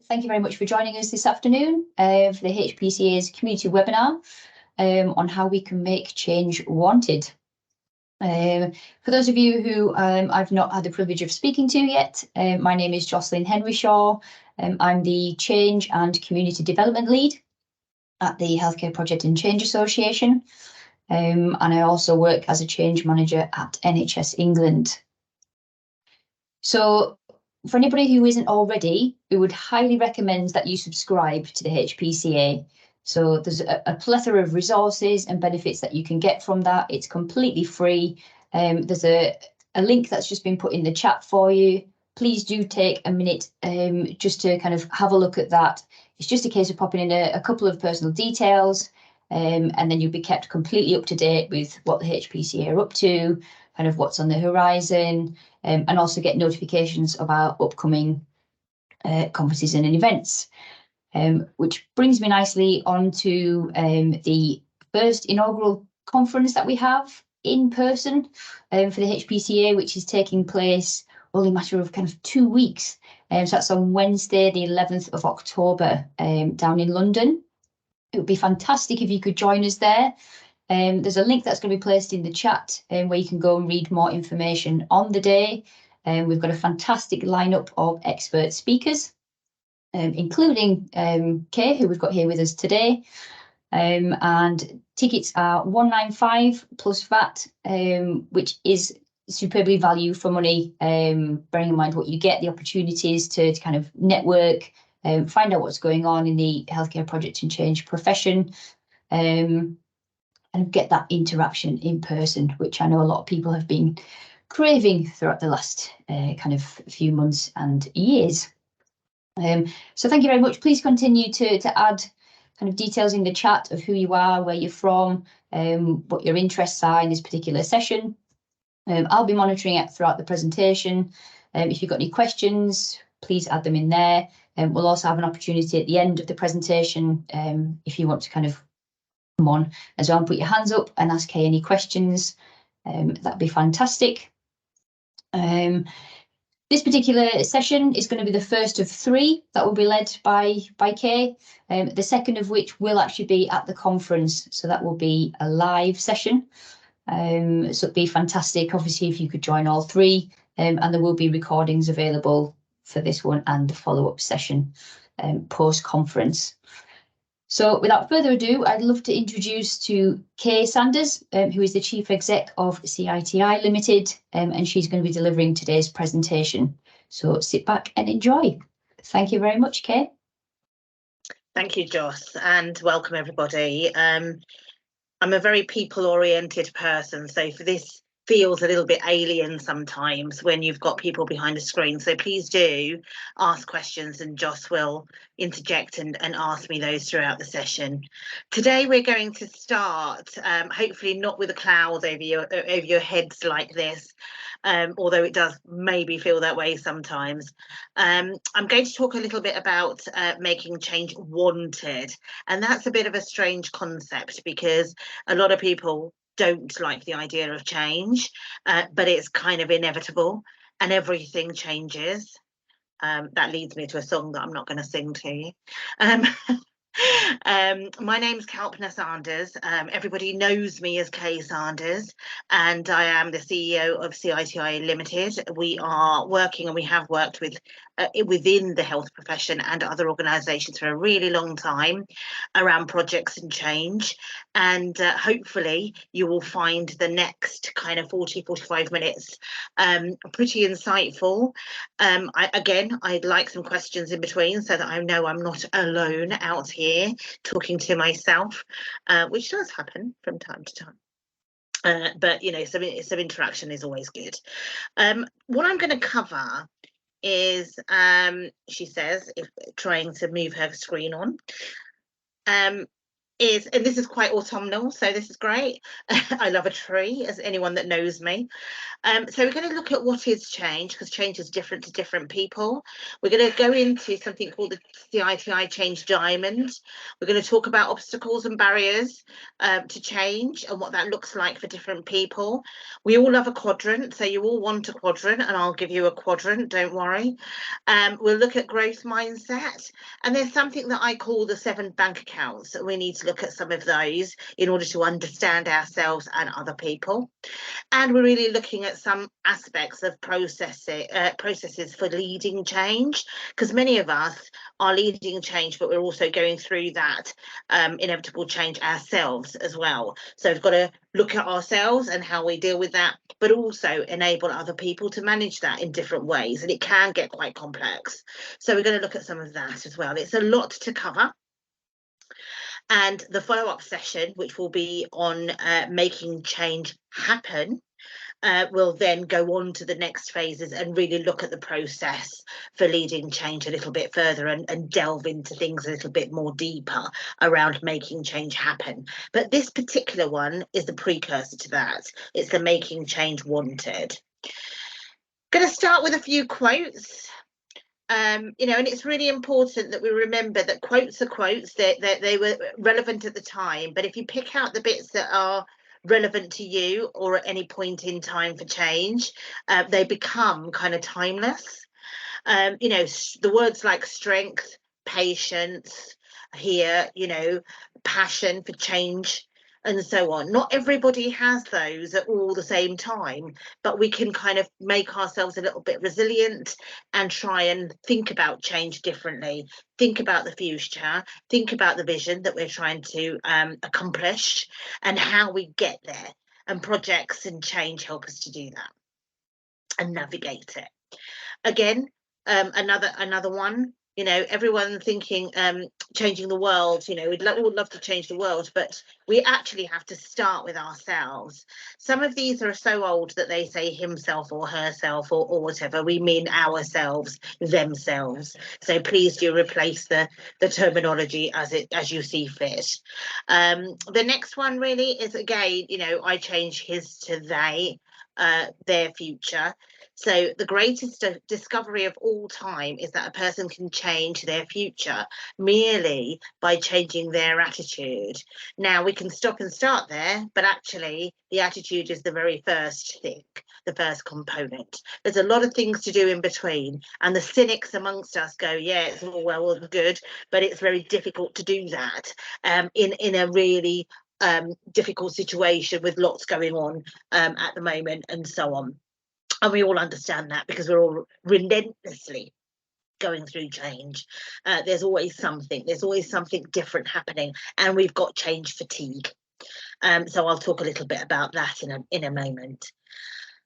thank you very much for joining us this afternoon for the HPCA's community webinar on how we can make change wanted. For those of you who I've not had the privilege of speaking to yet, my name is Jocelyn Henryshaw. I'm the Change and Community Development Lead at the Healthcare Project and Change Association, and I also work as a change manager at NHS England. So for anybody who isn't already, we would highly recommend that you subscribe to the HPCA. So there's a plethora of resources and benefits that you can get from that. It's completely free. There's a link that's just been put in the chat for you. Please do take a minute just to kind of have a look at that. It's just a case of popping in a couple of personal details, and then you'll be kept completely up to date with what the HPCA are up to, kind of what's on the horizon, and also get notifications of our upcoming conferences and events. Which brings me nicely on to the first inaugural conference that we have in person for the HPCA, which is taking place only a matter of kind of 2 weeks. So that's on Wednesday, the 11th of October, down in London. It would be fantastic if you could join us there. There's a link that's going to be placed in the chat where you can go and read more information on the day. We've got a fantastic lineup of expert speakers, including Kay, who we've got here with us today. And tickets are £195 plus VAT, which is superbly value for money, bearing in mind what you get, the opportunities to kind of network, find out what's going on in the healthcare project and change profession, and get that interaction in person, which I know a lot of people have been craving throughout the last kind of few months and years. So thank you very much. Please continue to add kind of details in the chat of who you are, where you're from, what your interests are in this particular session. I'll be monitoring it throughout the presentation. If you've got any questions, please add them in there. We'll also have an opportunity at the end of the presentation, if you want to kind of come on as well and put your hands up and ask Kay any questions. That'd be fantastic. This particular session is going to be the first of 3 that will be led by Kay, the second of which will actually be at the conference. So that will be a live session. So it'd be fantastic, obviously, if you could join all 3, and there will be recordings available for this one and the follow-up session post-conference. So without further ado, I'd love to introduce to Kalpna Sanders, who is the Chief Exec of CITI Ltd, and she's going to be delivering today's presentation. So sit back and enjoy. Thank you very much, Kay. Thank you, Joss, and welcome everybody. I'm a very people-oriented person, so for this feels a little bit alien sometimes when you've got people behind a screen. So please do ask questions and Joss will interject and ask me those throughout the session. Today we're going to start, hopefully not with a cloud over your heads like this, although it does maybe feel that way sometimes. I'm going to talk a little bit about making change wanted, and that's a bit of a strange concept because a lot of people don't like the idea of change, but it's kind of inevitable and everything changes. That leads me to a song that I'm not going to sing to you. My name's Kalpna Sanders. Everybody knows me as Kay Sanders, and I am the CEO of CITI Ltd. We are working, and we have worked with within the health profession and other organisations for a really long time around projects and change, and hopefully you will find the next kind of 40-45 minutes pretty insightful. I'd like some questions in between so that I know I'm not alone out here talking to myself, which does happen from time to time. But you know, some interaction is always good. What I'm going to cover is, she says, if trying to move her screen on, is, and this is quite autumnal, so this is great. I love a tree, as anyone that knows me. So we're going to look at what is change, because change is different to different people. We're going to go into something called the CITI Change Diamond. We're going to talk about obstacles and barriers to change and what that looks like for different people. We all love a quadrant, so you all want a quadrant, and I'll give you a quadrant, don't worry. We'll look at growth mindset, and there's something that I call the 7 bank accounts. We need to look at some of those in order to understand ourselves and other people. And we're really looking at some aspects of processes for leading change, because many of us are leading change, but we're also going through that inevitable change ourselves as well. So we've got to look at ourselves and how we deal with that, but also enable other people to manage that in different ways. And it can get quite complex. So we're going to look at some of that as well. It's a lot to cover. And the follow-up session, which will be on making change happen, will then go on to the next phases and really look at the process for leading change a little bit further and delve into things a little bit more deeper around making change happen. But this particular one is the precursor to that. It's the making change wanted. Going to start with a few quotes. You know, and it's really important that we remember that quotes are quotes. They were relevant at the time, but if you pick out the bits that are relevant to you or at any point in time for change, they become kind of timeless. You know, the words like strength, patience, here, you know, passion for change, and so on. Not everybody has those at all the same time, but we can kind of make ourselves a little bit resilient and try and think about change differently, think about the future, think about the vision that we're trying to accomplish and how we get there. And projects and change help us to do that and navigate it. Again, another one, you know, everyone thinking changing the world, you know, we'd love to change the world, but we actually have to start with ourselves. Some of these are so old that they say himself or herself or whatever. We mean ourselves, themselves. So please do replace the terminology as you see fit. The next one really is, again, you know, I change his to they, their future. So the greatest discovery of all time is that a person can change their future merely by changing their attitude. Now we can stop and start there, but actually the attitude is the very first thing, the first component. There's a lot of things to do in between, and the cynics amongst us go, yeah, it's all well and good, but it's very difficult to do that in a really difficult situation with lots going on at the moment and so on. And we all understand that because we're all relentlessly going through change. There's always something different happening, and we've got change fatigue. So I'll talk a little bit about that in a moment.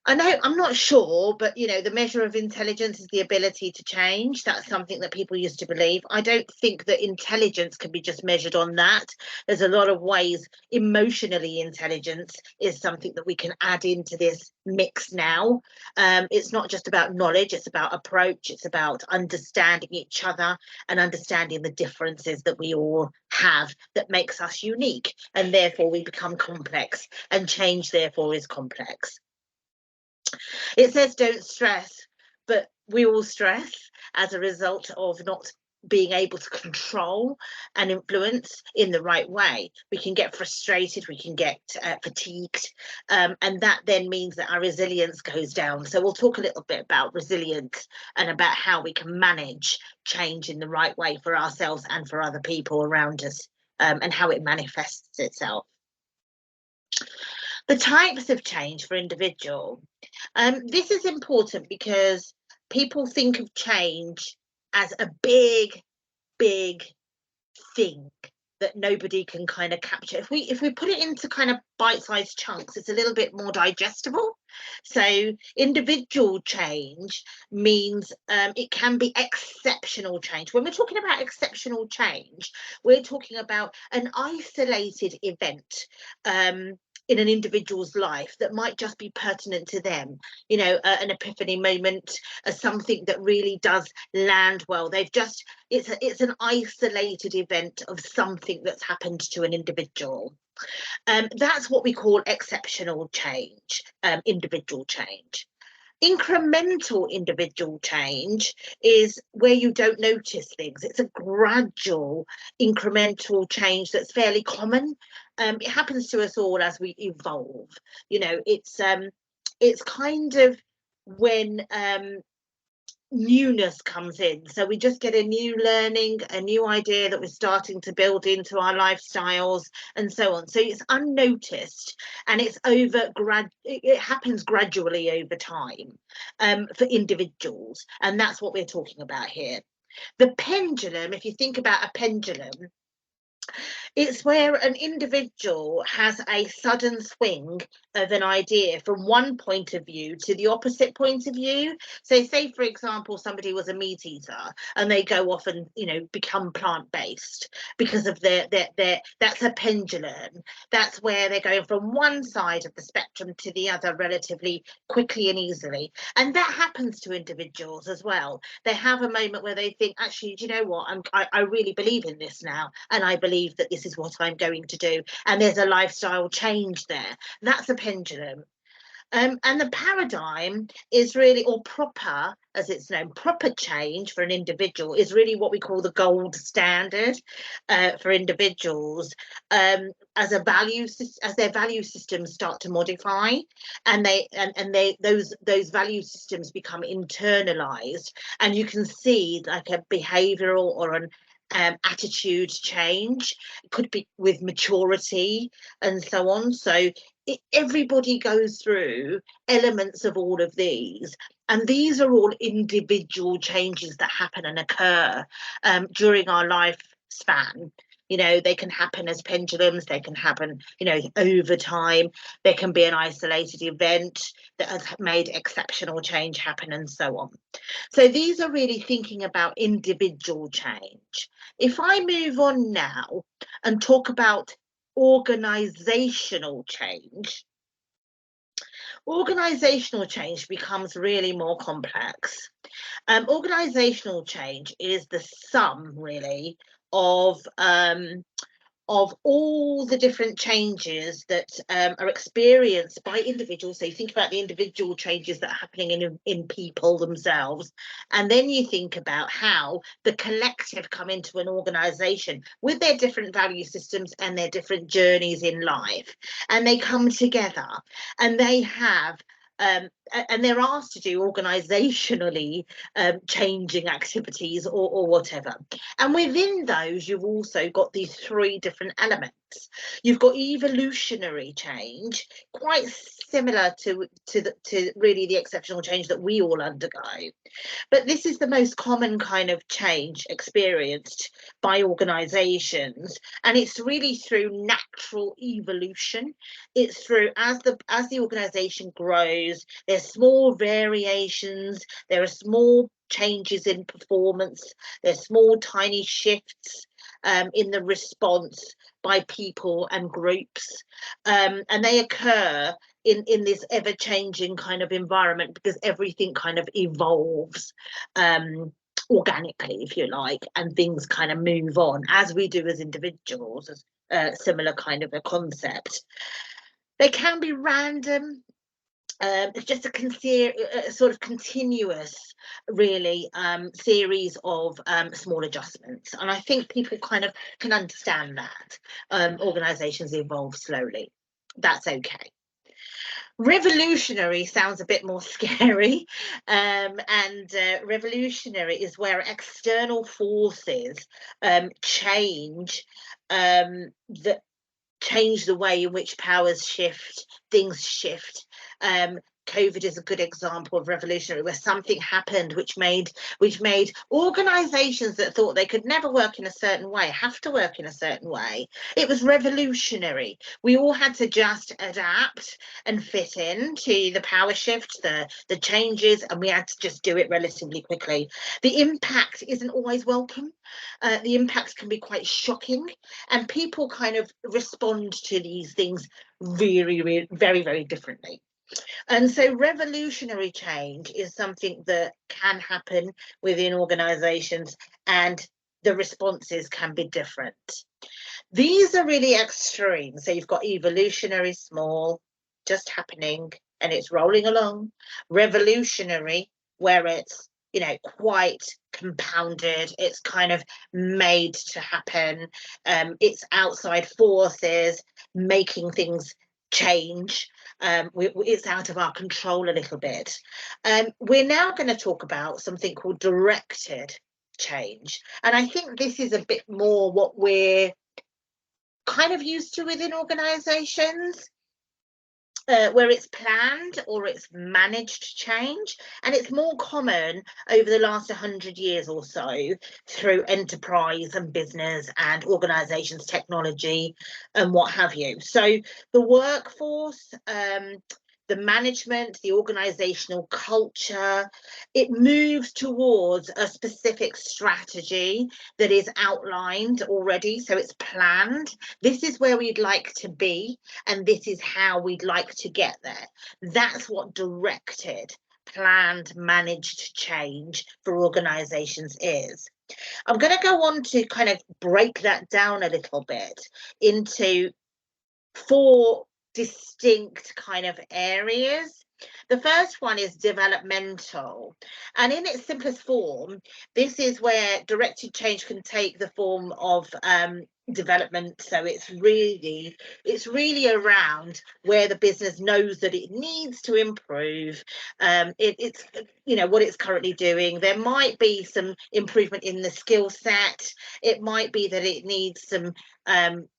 I know, I'm not sure, but you know, the measure of intelligence is the ability to change. That's something that people used to believe. I don't think that intelligence can be just measured on that. There's a lot of ways. Emotionally, intelligence is something that we can add into this mix now. It's not just about knowledge, it's about approach, it's about understanding each other and understanding the differences that we all have that makes us unique, and therefore we become complex, and change therefore is complex. It says don't stress, but we all stress as a result of not being able to control and influence in the right way. We can get frustrated, we can get fatigued, and that then means that our resilience goes down. So we'll talk a little bit about resilience and about how we can manage change in the right way for ourselves and for other people around us, and how it manifests itself. The types of change for individual. This is important because people think of change as a big thing that nobody can kind of capture. If we put it into kind of bite-sized chunks, it's a little bit more digestible. So individual change means it can be exceptional change. When we're talking about exceptional change, we're talking about an isolated event in an individual's life that might just be pertinent to them, you know, an epiphany moment, something that really does land well. It's an isolated event of something that's happened to an individual. That's what we call exceptional change, individual change. Incremental individual change is where you don't notice things. It's a gradual incremental change that's fairly common. It happens to us all as we evolve. You know, it's kind of when newness comes in, so we just get a new learning, a new idea that we're starting to build into our lifestyles and so on. So it's unnoticed, and it happens gradually over time for individuals, and that's what we're talking about here. The pendulum, if you think about a pendulum, it's where an individual has a sudden swing of an idea from one point of view to the opposite point of view. So say, for example, somebody was a meat eater and they go off and, you know, become plant-based because of that's a pendulum. That's where they're going from one side of the spectrum to the other relatively quickly and easily. And that happens to individuals as well. They have a moment where they think, actually, do you know what, I really believe in this now, and I believe that this is what I'm going to do, and there's a lifestyle change there. That's a pendulum. And the paradigm is really, or proper, as it's known, proper change for an individual is really what we call the gold standard for individuals, as their value systems start to modify, and those value systems become internalized, and you can see like a behavioral or an attitude change. It could be with maturity and so on. So everybody goes through elements of all of these, and these are all individual changes that happen and occur during our lifespan. You know, they can happen as pendulums, they can happen, you know, over time. There can be an isolated event that has made exceptional change happen and so on. So these are really thinking about individual change. If I move on now and talk about organizational change, organizational change becomes really more complex. Organizational change is the sum, really, of all the different changes that are experienced by individuals. So you think about the individual changes that are happening in people themselves, and then you think about how the collective come into an organization with their different value systems and their different journeys in life, and they come together and they have and they're asked to do organisationally changing activities or whatever. And within those, you've also got these three different elements. You've got evolutionary change, quite similar to really the exceptional change that we all undergo. But this is the most common kind of change experienced by organisations, and it's really through natural evolution. It's through as the organisation grows, there's small variations, there are small changes in performance, there's small tiny shifts in the response by people and groups, and they occur in this ever-changing kind of environment because everything kind of evolves organically, if you like, and things kind of move on as we do as individuals, as similar kind of a concept. They can be random. It's just a sort of continuous, really, series of small adjustments, and I think people kind of can understand that organisations evolve slowly. That's okay. Revolutionary sounds a bit more scary, and revolutionary is where external forces change the way in which powers shift, things shift, COVID is a good example of revolutionary, where something happened which made organisations that thought they could never work in a certain way have to work in a certain way. It was revolutionary. We all had to just adapt and fit in to the power shift, the changes, and we had to just do it relatively quickly. The impact isn't always welcome. The impact can be quite shocking, and people kind of respond to these things very, very, very differently. And so revolutionary change is something that can happen within organisations, and the responses can be different. These are really extreme. So you've got evolutionary, small, just happening and it's rolling along. Revolutionary, where it's, you know, quite compounded, it's kind of made to happen. It's outside forces making things change. It's out of our control a little bit. We're now going to talk about something called directed change, and I think this is a bit more what we're kind of used to within organizations, where it's planned or it's managed change, and it's more common over the last 100 years or so through enterprise and business and organizations, technology and what have you. So the workforce, the management, the organizational culture, it moves towards a specific strategy that is outlined already, so it's planned. This is where we'd like to be, and this is how we'd like to get there. That's what directed, planned, managed change for organizations is. I'm going to go on to kind of break that down a little bit into 4 distinct kind of areas. The first one is developmental, and in its simplest form, this is where directed change can take the form of development. So it's really around where the business knows that it needs to improve. It's, you know, what it's currently doing. There might be some improvement in the skill set. It might be that it needs some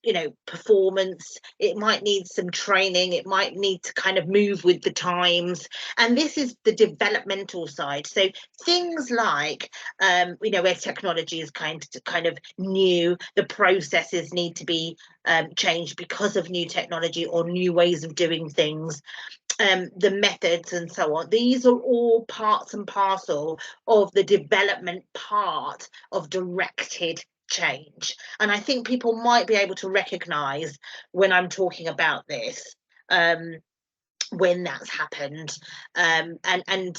you know, performance. It might need some training. It might need to kind of move with the times, and this is the developmental side. So things like you know, where technology is kind of new, the processes need to be changed because of new technology or new ways of doing things, the methods and so on. These are all parts and parcel of the development part of directed change, and I think people might be able to recognize when I'm talking about this, when that's happened. And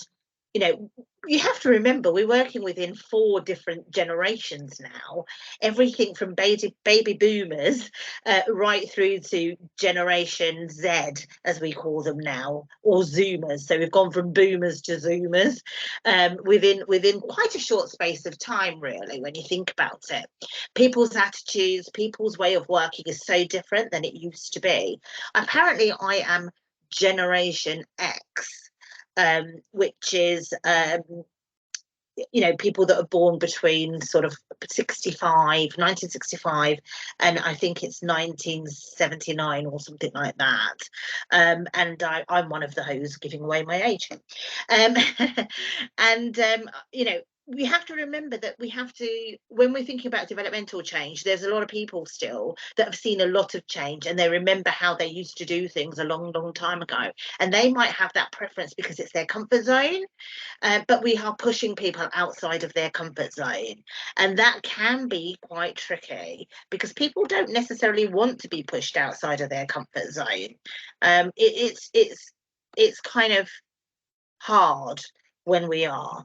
you know, you have to remember we're working within 4 different generations now, everything from baby boomers right through to Generation Z, as we call them now, or Zoomers. So we've gone from boomers to Zoomers within quite a short space of time, really, when you think about it. People's attitudes, people's way of working is so different than it used to be. Apparently I am Generation X, which is you know, people that are born between sort of 1965 and I think it's 1979 or something like that, and I'm one of those, giving away my age. And you know, we have to remember that we have to, when we're thinking about developmental change, there's a lot of people still that have seen a lot of change, and they remember how they used to do things a long time ago, and they might have that preference because it's their comfort zone. But we are pushing people outside of their comfort zone, and that can be quite tricky because people don't necessarily want to be pushed outside of their comfort zone. It's kind of hard when we are.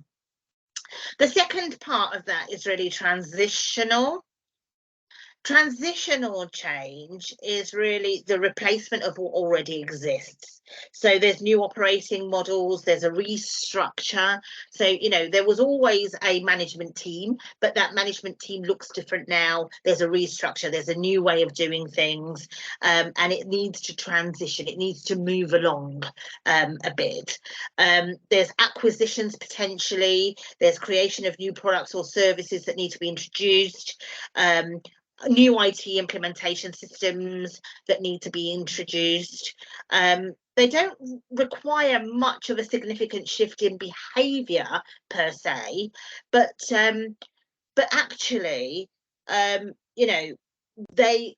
The second part of that is really transitional. Transitional change is really the replacement of what already exists. So there's new operating models, there's a restructure. So, you know, there was always a management team, but that management team looks different now. There's a restructure, there's a new way of doing things, and it needs to transition, it needs to move along a bit. There's acquisitions potentially, there's creation of new products or services that need to be introduced, new IT implementation systems that need to be introduced. They don't require much of a significant shift in behaviour per se, but actually, you know, they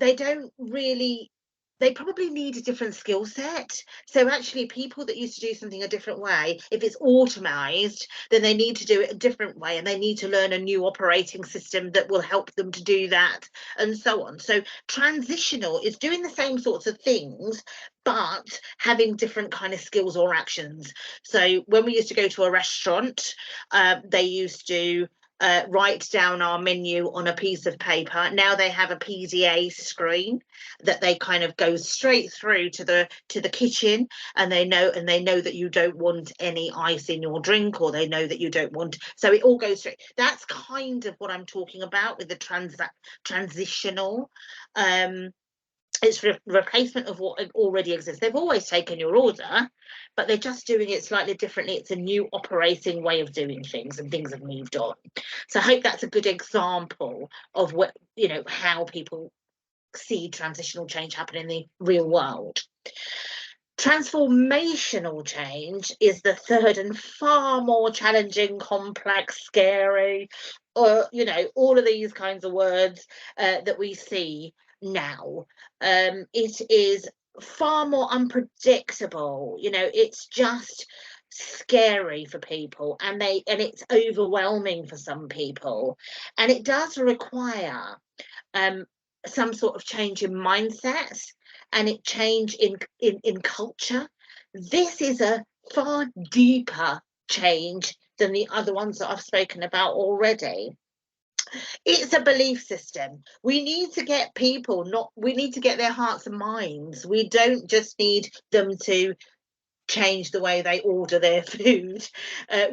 don't really, they probably need a different skill set. So actually, people that used to do something a different way, if it's automised, then they need to do it a different way, and they need to learn a new operating system that will help them to do that, and so on. So transitional is doing the same sorts of things, but having different kind of skills or actions. So when we used to go to a restaurant, they used to write down our menu on a piece of paper. Now they have a PDA screen that they kind of go straight through to the kitchen, and they know that you don't want any ice in your drink, or they know that you don't want, so it all goes straight. That's kind of what I'm talking about with the transitional. It's replacement of what already exists. They've always taken your order, but they're just doing it slightly differently. It's a new operating way of doing things, and things have moved on. So I hope that's a good example of what, you know, how people see transitional change happen in the real world. Transformational change is the third and far more challenging, complex, scary, or, you know, all of these kinds of words that we see now. It is far more unpredictable. You know, it's just scary for people, and it's overwhelming for some people, and it does require some sort of change in mindset, and it change in culture. This is a far deeper change than the other ones that I've spoken about already. It's a belief system. We need to get people, we need to get their hearts and minds. We don't just need them to change the way they order their food.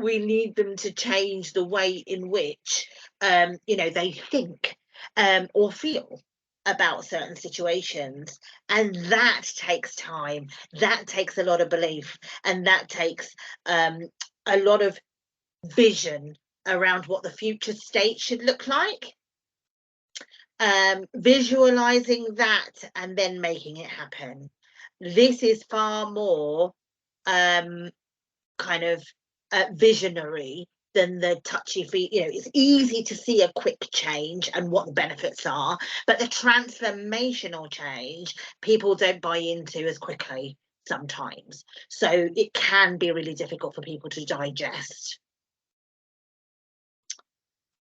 We need them to change the way in which you know, they think or feel about certain situations, and that takes time, that takes a lot of belief, and that takes a lot of vision around what the future state should look like, visualizing that and then making it happen. This is far more kind of visionary than the touchy-feely. You know, it's easy to see a quick change and what the benefits are, but the transformational change people don't buy into as quickly sometimes, so it can be really difficult for people to digest.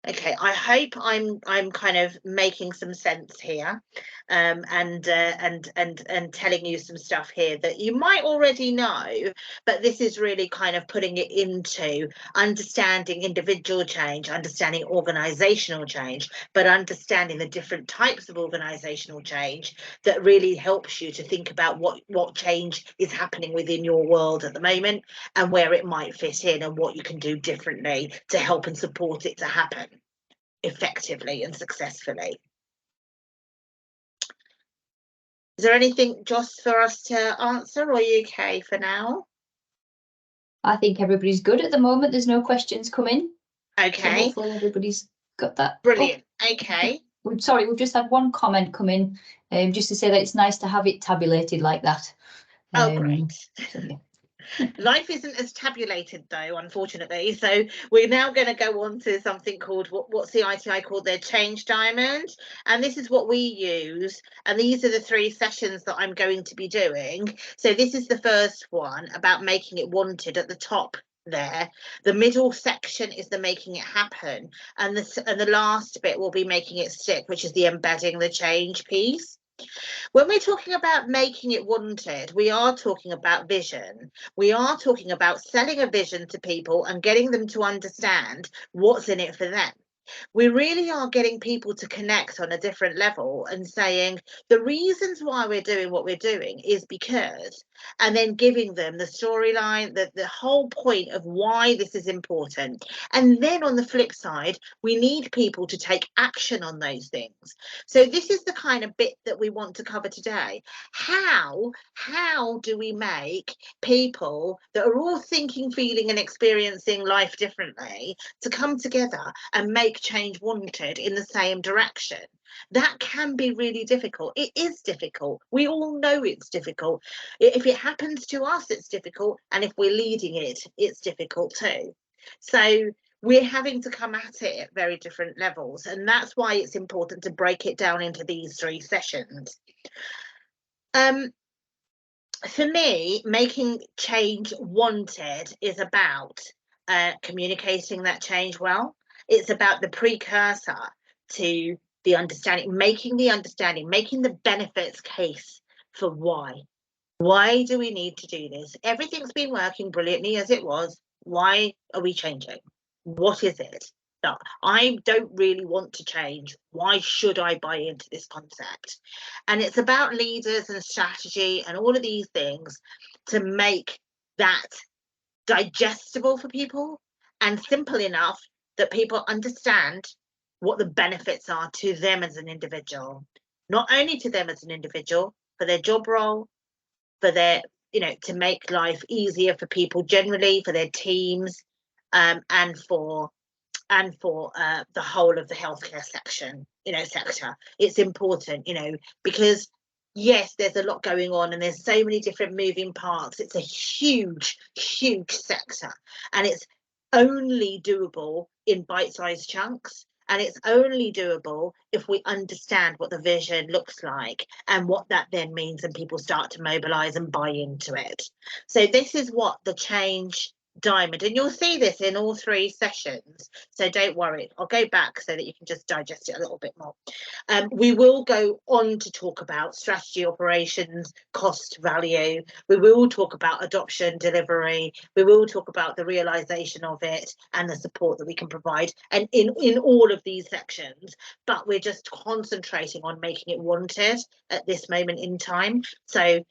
Okay, I hope I'm kind of making some sense here, and telling you some stuff here that you might already know, but this is really kind of putting it into understanding individual change, understanding organizational change, but understanding the different types of organizational change that really helps you to think about what change is happening within your world at the moment, and where it might fit in, and what you can do differently to help and support it to happen effectively and successfully. Is there anything, Joss, for us to answer, or are you okay for now? I think everybody's good at the moment. There's no questions coming. Okay. So hopefully everybody's got that. Brilliant. Oh. Okay. Sorry, we've just had one comment come in, just to say that it's nice to have it tabulated like that. Oh, great. So, yeah. Life isn't as tabulated though, unfortunately. So we're now going to go on to something called what CITI called their change diamond. And this is what we use. And these are the 3 sessions that I'm going to be doing. So this is the first one about making it wanted at the top there. The middle section is the making it happen. And the last bit will be making it stick, which is the embedding the change piece. When we're talking about making it wanted, we are talking about vision. We are talking about selling a vision to people and getting them to understand what's in it for them. We really are getting people to connect on a different level and saying the reasons why we're doing what we're doing is because, and then giving them the storyline, the whole point of why this is important. And then on the flip side, we need people to take action on those things. So this is the kind of bit that we want to cover today. How do we make people that are all thinking, feeling and experiencing life differently to come together and make make change wanted in the same direction. That can be really difficult. It is difficult. We all know it's difficult. If it happens to us, it's difficult. And if we're leading it, it's difficult too. So we're having to come at it at very different levels. And that's why it's important to break it down into these 3 sessions. For me, making change wanted is about communicating that change well. It's about the precursor to the understanding, making the benefits case for why. Why do we need to do this? Everything's been working brilliantly as it was. Why are we changing? What is it? No, I don't really want to change. Why should I buy into this concept? And it's about leaders and strategy and all of these things to make that digestible for people and simple enough that people understand what the benefits are to them as an individual. Not only to them as an individual, for their job role, for their, to make life easier for people generally, for their teams, and for the whole of the healthcare sector. It's important, because yes, there's a lot going on and there's so many different moving parts. It's a huge sector, and it's only doable in bite-sized chunks, and it's only doable if we understand what the vision looks like and what that then means, and people start to mobilize and buy into it. So this is what the change diamond, and you'll see this in all 3 sessions, so don't worry, I'll go back so that you can just digest it a little bit more. We will go on to talk about strategy, operations, cost, value. We will talk about adoption, delivery. We will talk about the realization of it and the support that we can provide, and in all of these sections, but we're just concentrating on making it wanted at this moment in time. So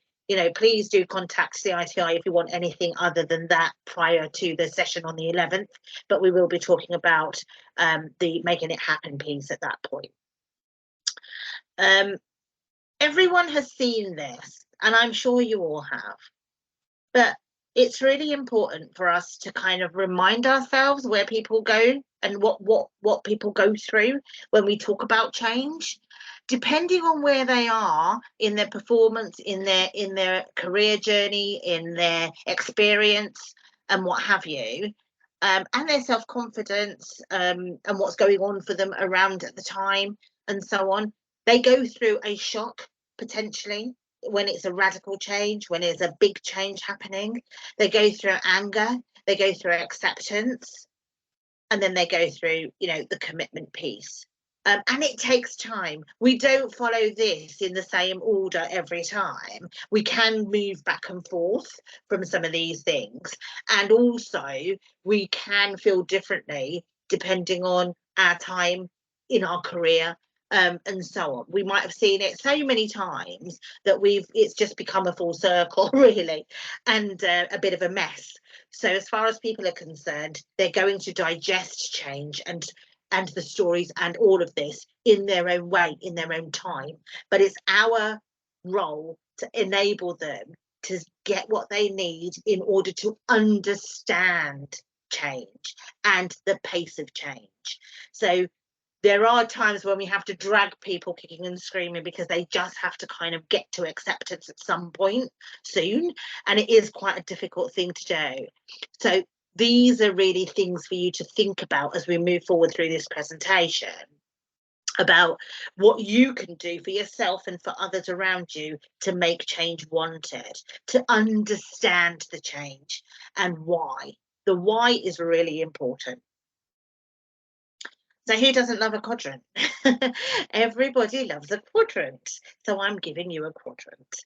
please do contact CITI if you want anything other than that prior to the session on the 11th, but we will be talking about the making it happen piece at that point. Everyone has seen this, and I'm sure you all have, but it's really important for us to kind of remind ourselves where people go and what people go through when we talk about change. Depending on where they are in their performance, in their career journey, in their experience and what have you, and their self-confidence, and what's going on for them around at the time and so on, they go through a shock potentially when it's a radical change, when there's a big change happening. They go through anger, they go through acceptance, and then they go through the commitment piece. And it takes time. We don't follow this in the same order every time. We can move back and forth from some of these things. And also we can feel differently depending on our time in our career, and so on. We might have seen it so many times that it's just become a full circle really, and a bit of a mess. So as far as people are concerned, they're going to digest change and the stories and all of this in their own way, in their own time. But it's our role to enable them to get what they need in order to understand change and the pace of change. So there are times when we have to drag people kicking and screaming because they just have to kind of get to acceptance at some point soon. And it is quite a difficult thing to do. So these are really things for you to think about as we move forward through this presentation, about what you can do for yourself and for others around you to make change wanted, to understand the change and why. The why is really important. So who doesn't love a quadrant? Everybody loves a quadrant. So I'm giving you a quadrant.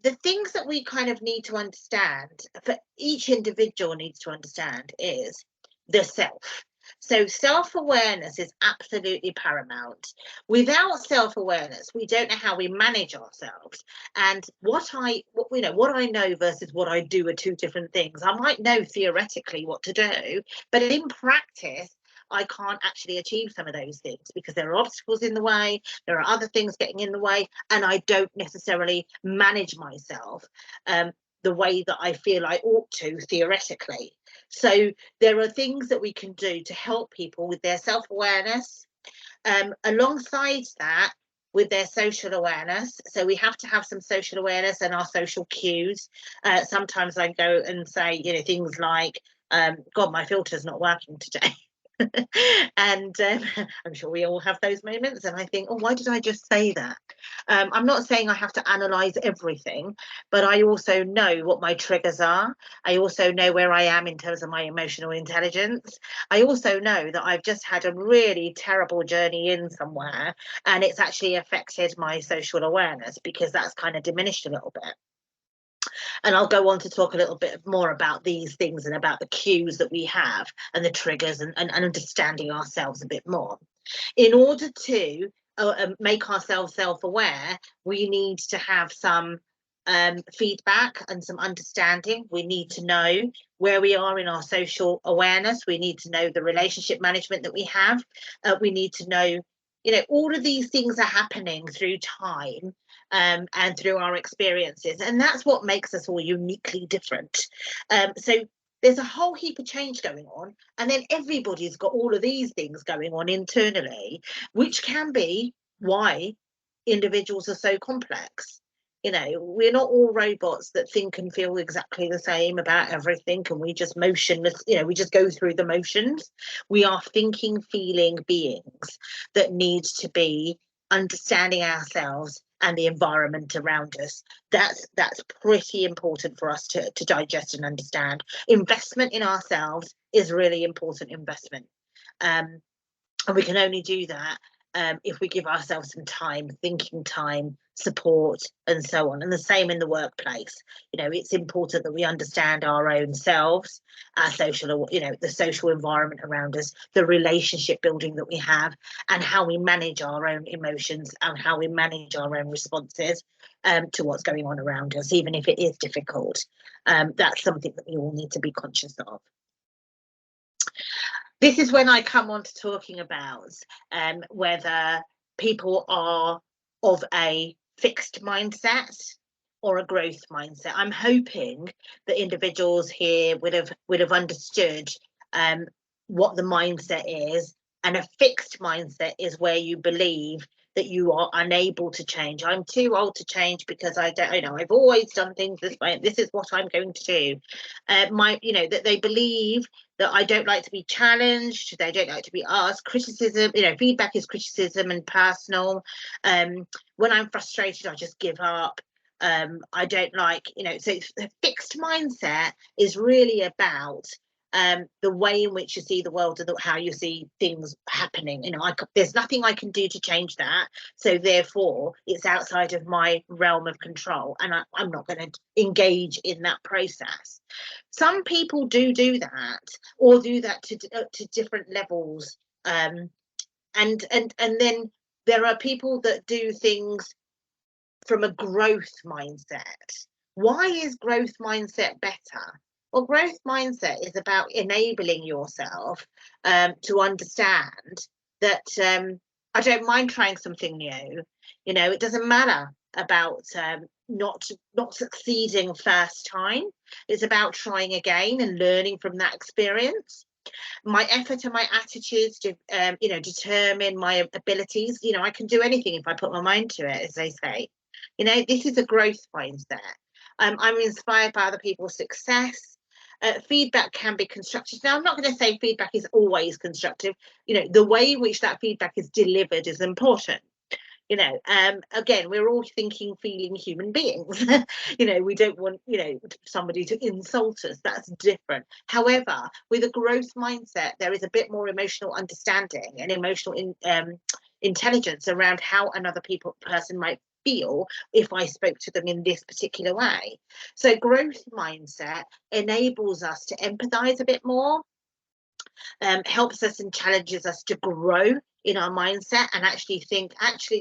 The things that we kind of need to understand, for each individual needs to understand, is the self. So self-awareness is absolutely paramount. Without self-awareness, we don't know how we manage ourselves. And what I know versus what I do are 2 different things. I might know theoretically what to do, but in practice, I can't actually achieve some of those things because there are obstacles in the way, there are other things getting in the way, and I don't necessarily manage myself the way that I feel I ought to theoretically. So there are things that we can do to help people with their self-awareness. Alongside that, with their social awareness, so we have to have some social awareness and our social cues. Sometimes I go and say, you know, things like, God, my filter's not working today. And I'm sure we all have those moments, and I think, oh, why did I just say that? I'm not saying I have to analyze everything, but I also know what my triggers are. I also know where I am in terms of my emotional intelligence. I also know that I've just had a really terrible journey in somewhere, and it's actually affected my social awareness because that's kind of diminished a little bit. And I'll go on to talk a little bit more about these things and about the cues that we have and the triggers, and understanding ourselves a bit more. In order to make ourselves self-aware, we need to have some feedback and some understanding. We need to know where we are in our social awareness. We need to know the relationship management that we have. We need to know, you know, all of these things are happening through time, and through our experiences, and that's what makes us all uniquely different. So there's a whole heap of change going on, and then everybody's got all of these things going on internally, which can be why individuals are so complex. You know, we're not all robots that think and feel exactly the same about everything, and we just motionless, you know, we just go through the motions. We are thinking, feeling beings that need to be understanding ourselves and the environment around us. That's pretty important for us to digest and understand. Investment in ourselves is really important investment, and we can only do that if we give ourselves some time, thinking time, support, and so on. And the same in the workplace. You know, it's important that we understand our own selves, our social, you know, the social environment around us, the relationship building that we have, and how we manage our own emotions and how we manage our own responses to what's going on around us, even if it is difficult. That's something that we all need to be conscious of. This is when I come on to talking about whether people are of a fixed mindset or a growth mindset. I'm hoping that individuals here would have understood what the mindset is, and a fixed mindset is where you believe that you are unable to change. I'm too old to change because I don't, you know, I've always done things this way. This is what I'm going to do. You know, that they believe that I don't like to be challenged. They don't like to be asked. Criticism, you know, feedback is criticism and personal. When I'm frustrated, I just give up. I don't like, you know, so the fixed mindset is really about the way in which you see the world and how you see things happening. You know, there's nothing I can do to change that, so therefore it's outside of my realm of control, and I'm not going to engage in that process. Some people do that, or do that to different levels, and then there are people that do things from a growth mindset. Why is growth mindset better? Well, growth mindset is about enabling yourself to understand that I don't mind trying something new. You know, it doesn't matter about not succeeding first time. It's about trying again and learning from that experience. My effort and my attitudes to you know, determine my abilities. You know, I can do anything if I put my mind to it, as they say. You know, this is a growth mindset. I'm inspired by other people's success. Feedback can be constructive. Now, I'm not going to say feedback is always constructive. You know, the way in which that feedback is delivered is important. You know, again, we're all thinking, feeling human beings. You know, we don't want, you know, somebody to insult us. That's different. However, with a growth mindset, there is a bit more emotional understanding and emotional intelligence around how another person might feel if I spoke to them in this particular way. So growth mindset enables us to empathize a bit more, helps us and challenges us to grow in our mindset and actually think, actually,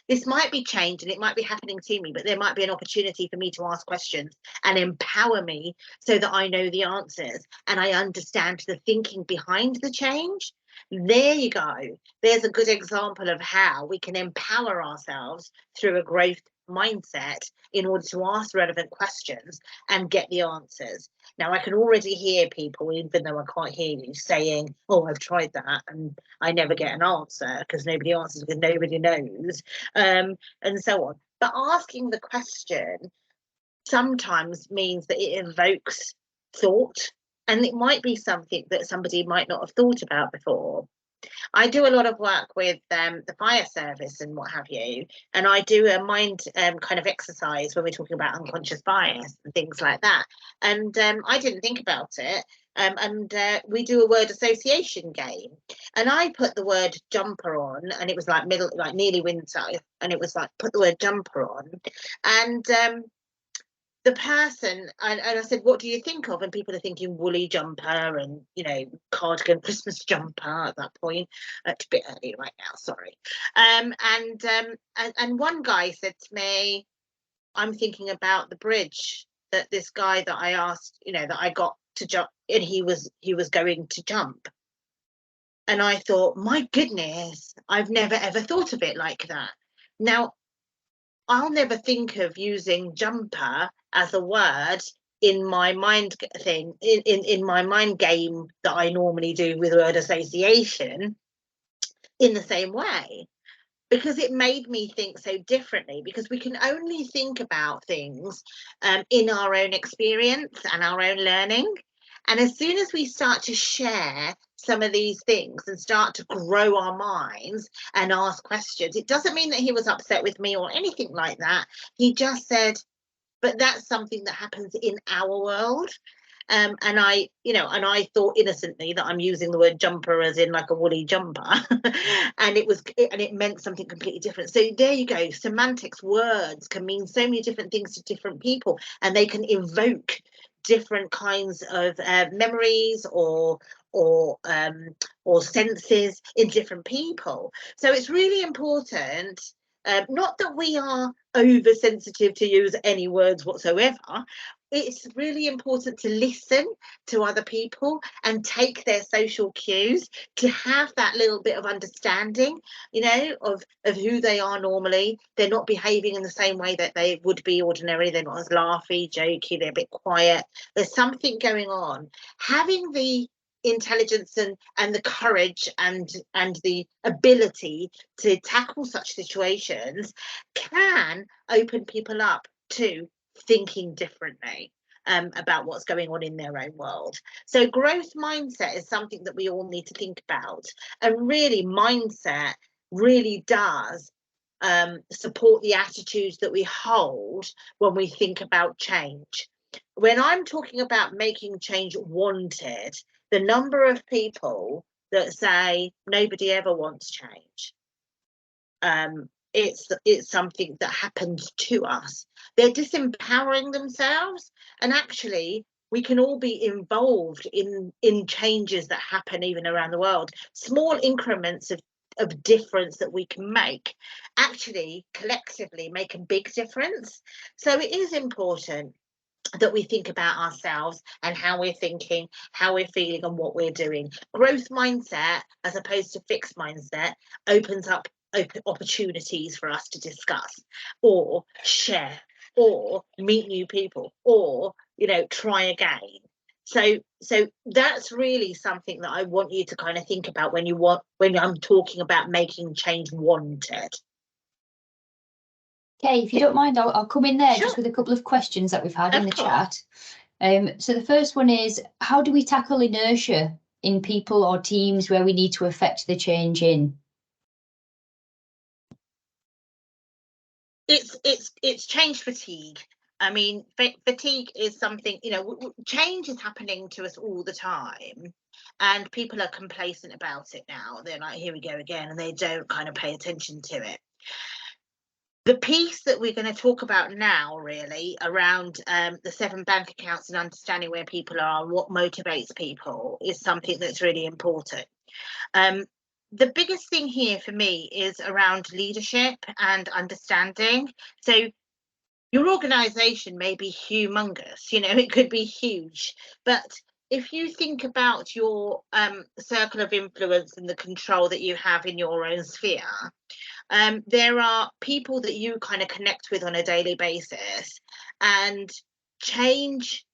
this might be change and it might be happening to me, but there might be an opportunity for me to ask questions and empower me so that I know the answers and I understand the thinking behind the change. There you go. There's a good example of how we can empower ourselves through a growth mindset in order to ask relevant questions and get the answers. Now, I can already hear people, even though I can't hear you, saying, oh, I've tried that and I never get an answer because nobody answers because nobody knows, and so on. But asking the question sometimes means that it evokes thought, and it might be something that somebody might not have thought about before. I do a lot of work with the fire service and what have you, and I do a mind kind of exercise when we're talking about unconscious bias and things like that. And I didn't think about it. And we do a word association game, and I put the word jumper on, and it was like nearly winter, and it was like put the word jumper on, and the person, and I said, what do you think of? And people are thinking woolly jumper and, you know, cardigan, Christmas jumper at that point. It's a bit early right now, sorry. And one guy said to me, I'm thinking about the bridge that this guy that I asked, you know, that I got to jump, and he was going to jump. And I thought, my goodness, I've never ever thought of it like that. Now, I'll never think of using jumper as a word in my mind thing, in my mind game that I normally do with word association in the same way, because it made me think so differently, because we can only think about things in our own experience and our own learning. And as soon as we start to share some of these things and start to grow our minds and ask questions, it doesn't mean that he was upset with me or anything like that. He just said, but that's something that happens in our world. And I thought innocently that I'm using the word jumper as in like a woolly jumper, and it meant something completely different. So there you go. Semantics, words can mean so many different things to different people, and they can evoke different kinds of memories or senses in different people. So it's really important. Not that we are oversensitive to use any words whatsoever. It's really important to listen to other people and take their social cues, to have that little bit of understanding, you know, of who they are normally. They're not behaving in the same way that they would be ordinarily. They're not as laughy, jokey, they're a bit quiet. There's something going on. Having the intelligence and the courage and the ability to tackle such situations can open people up to thinking differently about what's going on in their own world. So growth mindset is something that we all need to think about, and really mindset really does support the attitudes that we hold when we think about change. When I'm talking about making change wanted, the number of people that say nobody ever wants change, it's something that happens to us. They're disempowering themselves, and actually we can all be involved in changes that happen even around the world. Small increments of difference that we can make actually collectively make a big difference. So it is important that we think about ourselves and how we're thinking, how we're feeling, and what we're doing. Growth mindset, as opposed to fixed mindset, opens up opportunities for us to discuss or share or meet new people or, you know, try again. So that's really something that I want you to kind of think about when I'm talking about making change wanted. Okay, if you don't mind, I'll come in there. Sure. Just with a couple of questions that we've had in the course. chat. So the first one is, how do we tackle inertia in people or teams where we need to affect the change in? It's change fatigue. I mean, fatigue is something, you know, change is happening to us all the time, and people are complacent about it now. They're like, here we go again, and they don't kind of pay attention to it. The piece that we're going to talk about now, really, around the 7 bank accounts and understanding where people are and what motivates people, is something that's really important. The biggest thing here for me is around leadership and understanding. So your organization may be humongous, you know, it could be huge, but if you think about your circle of influence and the control that you have in your own sphere, there are people that you kind of connect with on a daily basis, and change,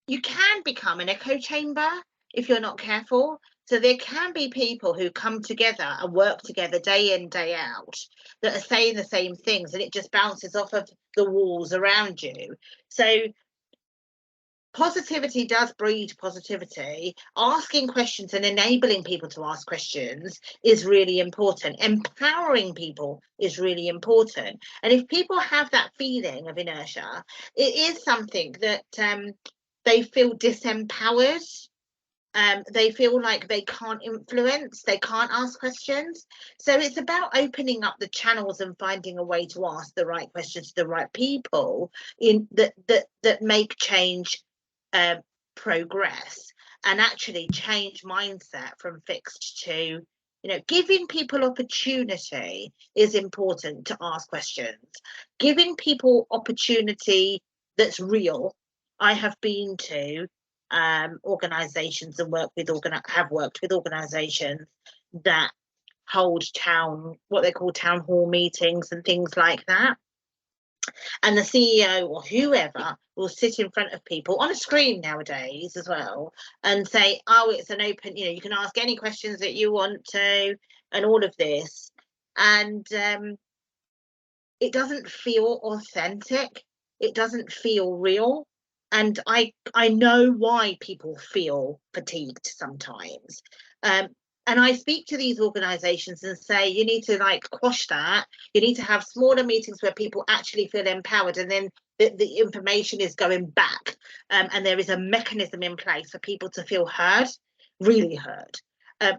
you can become an echo chamber if you're not careful. So there can be people who come together and work together day in, day out, that are saying the same things, and it just bounces off of the walls around you. So positivity does breed positivity. Asking questions and enabling people to ask questions is really important. Empowering people is really important. And if people have that feeling of inertia, it is something that they feel disempowered. They feel like they can't influence, they can't ask questions. So it's about opening up the channels and finding a way to ask the right questions to the right people in that make change progress, and actually change mindset from fixed to, giving people opportunity is important to ask questions. Giving people opportunity that's real. I have been to organizations and have worked with organizations that hold what they call town hall meetings and things like that. And the CEO or whoever will sit in front of people on a screen nowadays as well and say, oh, it's an open, you can ask any questions that you want to, and all of this. And it doesn't feel authentic. It doesn't feel real. And I know why people feel fatigued sometimes. And I speak to these organizations and say, you need to quash that. You need to have smaller meetings where people actually feel empowered, and then the information is going back, and there is a mechanism in place for people to feel heard, really heard.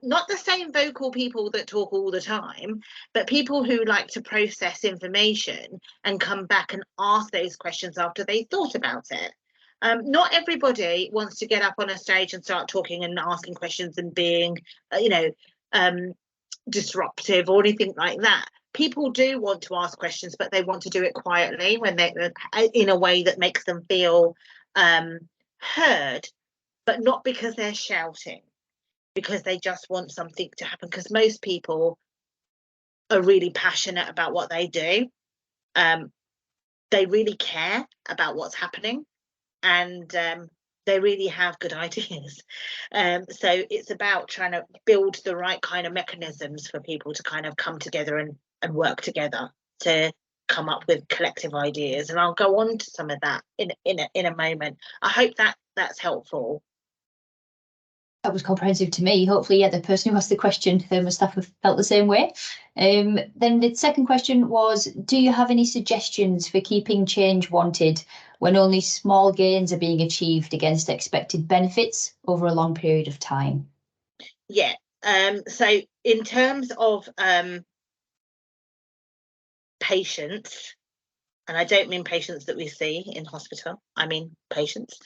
Not the same vocal people that talk all the time, but people who like to process information and come back and ask those questions after they thought about it. Not everybody wants to get up on a stage and start talking and asking questions and being, disruptive or anything like that. People do want to ask questions, but they want to do it quietly, when they in a way that makes them feel heard, but not because they're shouting, because they just want something to happen. Because most people are really passionate about what they do. They really care about what's happening, and they really have good ideas. So it's about trying to build the right kind of mechanisms for people to kind of come together and work together to come up with collective ideas. And I'll go on to some of that in a moment. I hope that's helpful. That was comprehensive to me. Hopefully, the person who asked the question must have felt the same way. Then the second question was, do you have any suggestions for keeping change wanted when only small gains are being achieved against expected benefits over a long period of time? Yeah. So in terms of patients, and I don't mean patients that we see in hospital, I mean patients.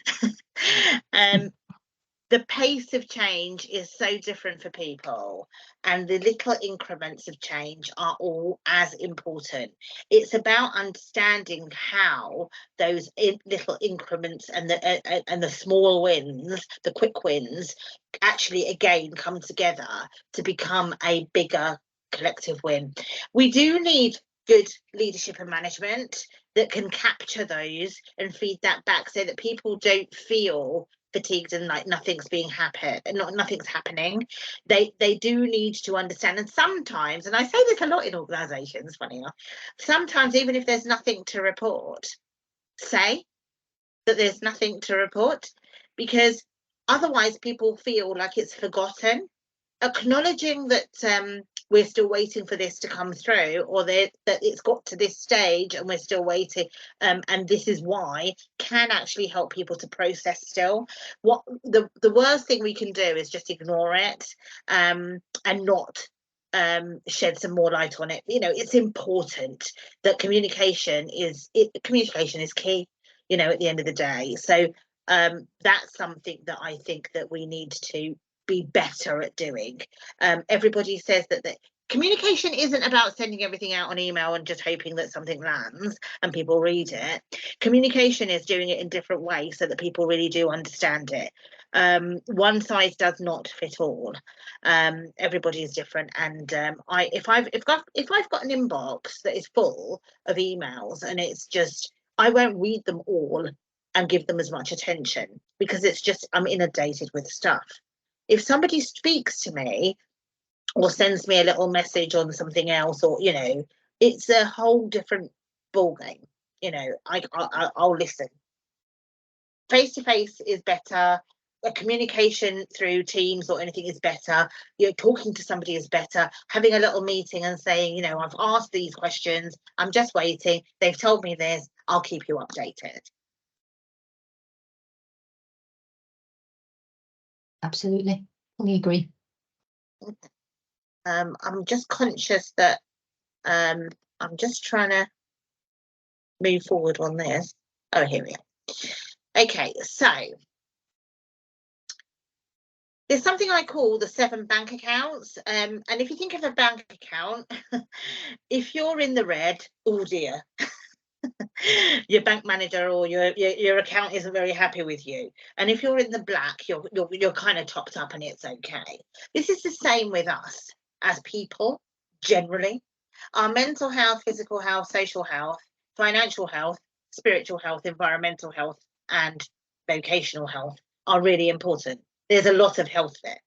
The pace of change is so different for people, and the little increments of change are all as important. It's about understanding how those little increments and the small wins, the quick wins, actually again come together to become a bigger collective win. We do need good leadership and management that can capture those and feed that back, so that people don't feel fatigued and like nothing's happening. They do need to understand, and sometimes, and I say this a lot in organizations, funny enough, sometimes even if there's nothing to report, say that there's nothing to report, because otherwise people feel like it's forgotten. Acknowledging that we're still waiting for this to come through, or that it's got to this stage and we're still waiting, and this is why, can actually help people to process still. What the worst thing we can do is just ignore it, and not shed some more light on it. It's important that communication is key, at the end of the day. So that's something that I think that we need to be better at doing. Everybody says that Communication isn't about sending everything out on email and just hoping that something lands and people read it. Communication is doing it in different ways so that people really do understand it. One size does not fit all. Everybody is different, and if I've got an inbox that is full of emails and it's just, I won't read them all and give them as much attention, because it's just, I'm inundated with stuff. If somebody speaks to me or sends me a little message on something else, or it's a whole different ball game. I'll listen. Face to face is better. A communication through Teams or anything is better. Talking to somebody is better. Having a little meeting and saying, I've asked these questions, I'm just waiting, they've told me this, I'll keep you updated. Absolutely, fully agree. I'm just conscious that I'm just trying to move forward on this. Oh, here we are. Okay, so there's something I call the 7 bank accounts. And if you think of a bank account, if you're in the red, oh dear, your bank manager or your account isn't very happy with you. And if you're in the black, you're kind of topped up and it's okay. This is the same with us as people, generally. Our mental health, physical health, social health, financial health, spiritual health, environmental health, and vocational health are really important. There's a lot of health there.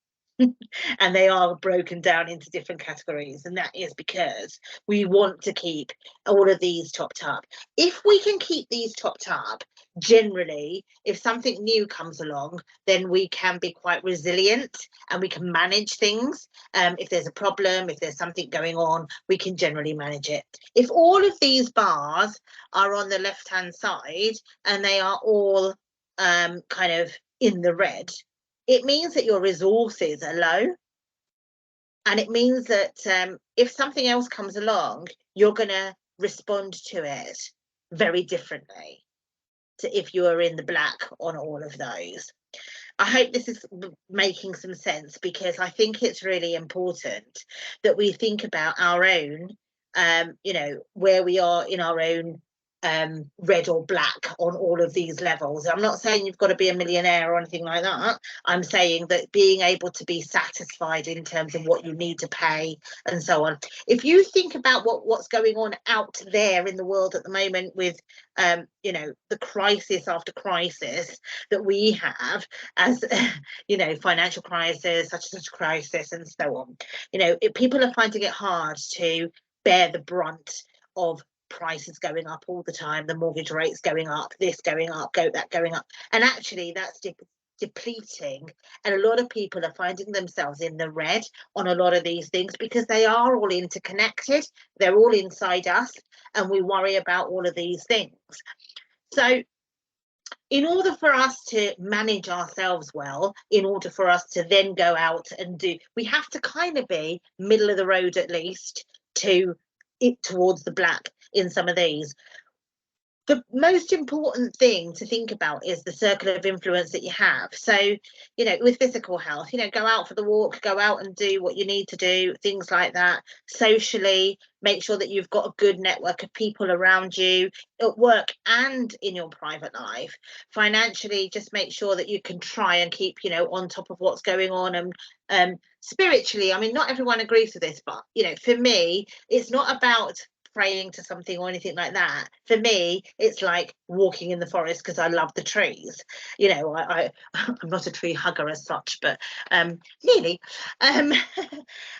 And they are broken down into different categories, and that is because we want to keep all of these topped up. If we can keep these topped up, generally, if something new comes along, then we can be quite resilient and we can manage things. If there's a problem, if there's something going on, we can generally manage it. If all of these bars are on the left hand side and they are all kind of in the red, it means that your resources are low. And it means that if something else comes along, you're going to respond to it very differently to if you are in the black on all of those. I hope this is making some sense, because I think it's really important that we think about our own, where we are in our own red or black on all of these levels. I'm not saying you've got to be a millionaire or anything like that. I'm saying that being able to be satisfied in terms of what you need to pay and so on. If you think about what's going on out there in the world at the moment with the crisis after crisis that we have, as financial crisis, such and such crisis, and so on, people are finding it hard to bear the brunt of prices going up all the time, the mortgage rates going up, this going up, that going up, and actually that's depleting. And a lot of people are finding themselves in the red on a lot of these things because they are all interconnected, they're all inside us, and we worry about all of these things. So in order for us to manage ourselves well, in order for us to then go out and we have to kind of be middle of the road, at least, towards the black in some of these. The most important thing to think about is the circle of influence that you have. So, with physical health, go out for the walk, go out and do what you need to do, things like that. Socially, make sure that you've got a good network of people around you at work and in your private life. Financially, just make sure that you can try and keep, on top of what's going on. And spiritually, I mean, not everyone agrees with this, but, for me, it's not about praying to something or anything like that. For me, it's like walking in the forest because I love the trees. I'm not a tree hugger as such, but nearly. And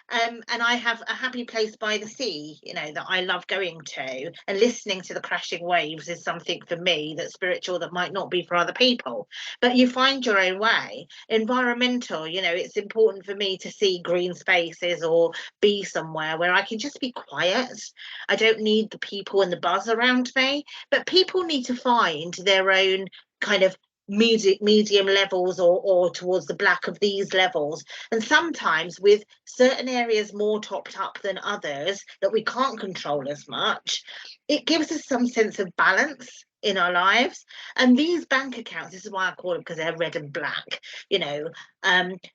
I have a happy place by the sea, that I love going to, and listening to the crashing waves is something for me that's spiritual that might not be for other people. But you find your own way. Environmental, it's important for me to see green spaces or be somewhere where I can just be quiet. I don't need the people and the buzz around me, but people need to find their own kind of medium levels or towards the black of these levels. And sometimes with certain areas more topped up than others that we can't control as much, it gives us some sense of balance in our lives. And these bank accounts, this is why I call them, because they're red and black, you know,